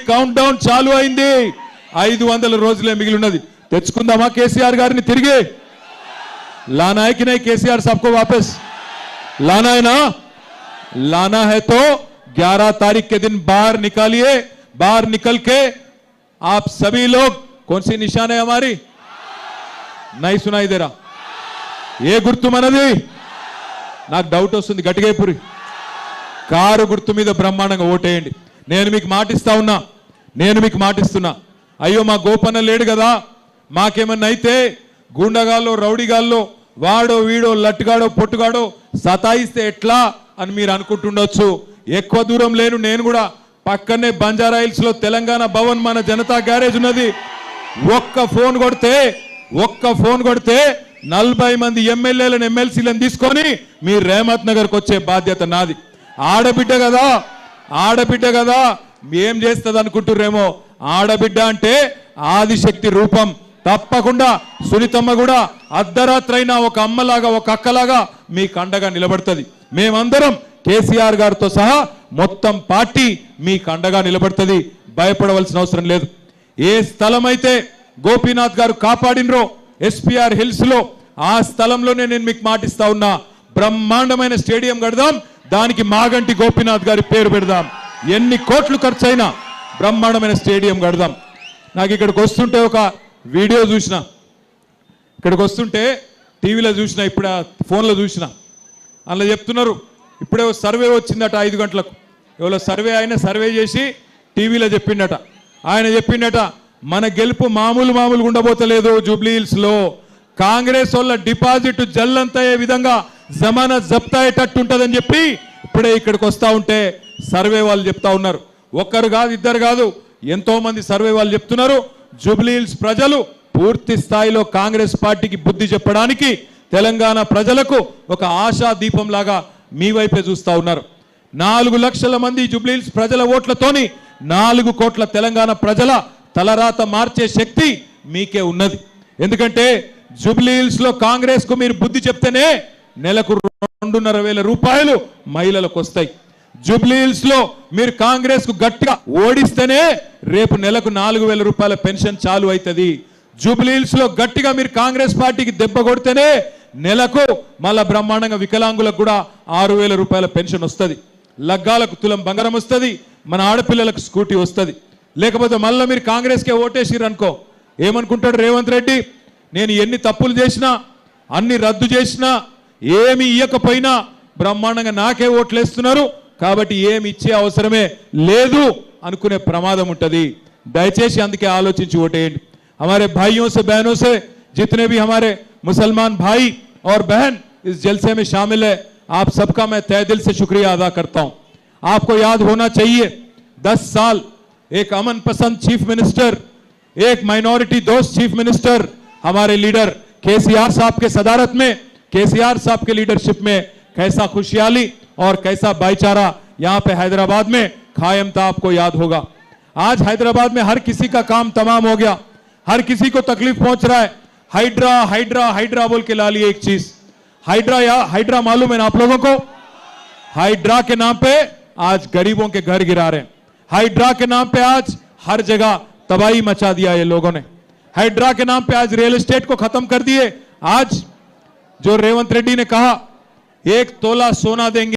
count down చాలు అయింది 500 రోజులే మిగిలి ఉన్నది తెచ్చుకుందామా కేసీఆర్ గారిని తిరిగి लाना है कि नहीं केसीआर साहब को वापस लाना है ना लाना है तो 11 तारीख के दिन बाहर निकालिए बाहर निकल के आप सभी लोग कौन सी निशान है हमारी नहीं सुनाई दे रहा ये गुर्तु मनदी నాకు డౌట్ వస్తుంది గట్టిగైపురి కారు గుర్తు మీద బ్రహ్మాండంగా ఓటేయండి నేను మీకు మాటిస్తున్నా అయ్యో మా గోపన్న లేడు కదా మాకేమన్నా అయితే గూండగాల్లో రౌడీగాల్లో వాడో వీడో లట్టుగాడో పొట్టుగాడో సతాయిస్తే ఎట్లా అని మీరు అనుకుంటుండొచ్చు ఎక్కువ దూరం లేను నేను కూడా పక్కనే బంజారా హిల్స్ లో తెలంగాణ భవన్ మన జనతా గ్యారేజ్ ఉన్నది ఒక్క ఫోన్ కొడితే 40 మంది ఎమ్మెల్యేలను ఎమ్మెల్సీలను తీసుకొని మీ రేమత్ నగర్కి వచ్చే బాధ్యత నాది ఆడబిడ్డ కదా ఏం చేస్తుంది అనుకుంటుర్రేమో ఆడబిడ్డ అంటే ఆదిశక్తి రూపం తప్పకుండా సునీతమ్మ కూడా అర్ధరాత్రైనా ఒక అమ్మలాగా ఒక అక్కలాగా మీ కండగా నిలబడుతుంది మేమందరం కేసీఆర్ గారితో సహా మొత్తం పార్టీ మీ కండగా నిలబడుతుంది భయపడవలసిన అవసరం లేదు ఏ స్థలం అయితే గోపీనాథ్ గారు కాపాడినరో ఎస్పీఆర్ హిల్స్ లో ఆ స్థలంలోనే నేను మీకు మాటిస్తా ఉన్నా బ్రహ్మాండమైన స్టేడియం కడదాం దానికి మాగంటి గోపీనాథ్ గారి పేరు పెడదాం ఎన్ని కోట్లు ఖర్చైనా బ్రహ్మాండమైన స్టేడియం కడదాం నాకు ఇక్కడికి వస్తుంటే ఒక వీడియో చూసిన ఇక్కడికి వస్తుంటే టీవీలో చూసిన ఇప్పుడు ఫోన్లో చూసిన అందులో చెప్తున్నారు ఇప్పుడే సర్వే వచ్చిందట 5 గంటలకు ఎవరో సర్వే చేసి టీవీలో చెప్పిండట ఆయన చెప్పిండట మన గెలుపు మామూలుగా ఉండబోతలేదు జూబ్లీ హిల్స్ లో కాంగ్రెస్ వాళ్ళ డిపాజిట్ జల్లంతయ్యే విధంగా జమానా జప్తా అయ్యేటట్టు ఉంటుందని చెప్పి ఇప్పుడే ఇక్కడికి వస్తా ఉంటే సర్వే వాళ్ళు చెప్తా ఉన్నారు ఒక్కరు కాదు ఇద్దరు కాదు ఎంతో మంది సర్వే వాళ్ళు చెప్తున్నారు జూబ్లీ హిల్స్ ప్రజలు పూర్తి స్థాయిలో కాంగ్రెస్ పార్టీకి బుద్ధి చెప్పడానికి తెలంగాణ ప్రజలకు ఒక ఆశా దీపం లాగా మీ వైపే చూస్తా ఉన్నారు 4 లక్షల మంది జూబ్లీ హిల్స్ ప్రజల ఓట్లతోని 4 కోట్ల తెలంగాణ ప్రజల తలరాత మార్చే శక్తి మీకే ఉన్నది ఎందుకంటే జూబ్లీ హిల్స్ లో కాంగ్రెస్ కు మీరు బుద్ధి చెప్తేనే నెలకు 2,500 రూపాయలు మహిళలకు వస్తాయి జూబ్లీ హిల్స్ లో మీరు కాంగ్రెస్ కు గట్టిగా ఓడిస్తేనే రేపు నెలకు 4,000 రూపాయల పెన్షన్ చాలు అవుతుంది జూబ్లీ హిల్స్ లో గట్టిగా మీరు కాంగ్రెస్ పార్టీకి దెబ్బ కొడితేనే నెలకు మళ్ళా బ్రహ్మాండంగా వికలాంగులకు కూడా 6,000 రూపాయల పెన్షన్ వస్తుంది లగ్గాలకు తులం బంగారం వస్తుంది మన ఆడపిల్లలకు స్కూటీ వస్తుంది లేకపోతే మళ్ళీ మీరు కాంగ్రెస్కే ఓటేసిరు అనుకో ఏమనుకుంటాడు రేవంత్ రెడ్డి నేను ఎన్ని తప్పులు చేసినా అన్ని రద్దు చేసినా ఏమి ఇయ్యకపోయినా బ్రహ్మాండంగా నాకే ఓట్లేస్తున్నారు కాబట్టి ఏమి ఇచ్చే అవసరమే లేదు అనుకునే ప్రమాదం ఉంటుంది దయచేసి అందుకే ఆలోచించి ఓటేయండి हमारे भाइयों से बहनों से जितने भी हमारे मुसलमान भाई और बहन इस जलसे में शामिल है आप सबका मैं तहे दिल से शुक्रिया अदा करता हूं आपको याद होना चाहिए 10 साल एक अमन पसंद चीफ मिनिस्टर एक माइनॉरिटी दोस्त चीफ मिनिस्टर हमारे लीडर केसीआर साहब के सदारत में केसीआर साहब के लीडरशिप में कैसा खुशहाली और कैसा भाईचारा यहाँ पे हैदराबाद में कायम था आपको याद होगा आज हैदराबाद में हर किसी का काम तमाम हो गया हर किसी को तकलीफ पहुंच रहा है हाइड्रा हाइड्रा हाइड्रा बोल के ला लिए एक चीज हाइड्रा मालूम है ना आप लोगों को हाइड्रा के नाम पे आज गरीबों के घर गिरा रहे हैं हाइड्रा के नाम पे आज हर जगह तबाही मचा दिया ये लोगों ने हाइड्रा के नाम पे आज रियल एस्टेट को खत्म कर दिए आज जो रेवंत रेड्डी ने कहा 1 तोला सोना देंगे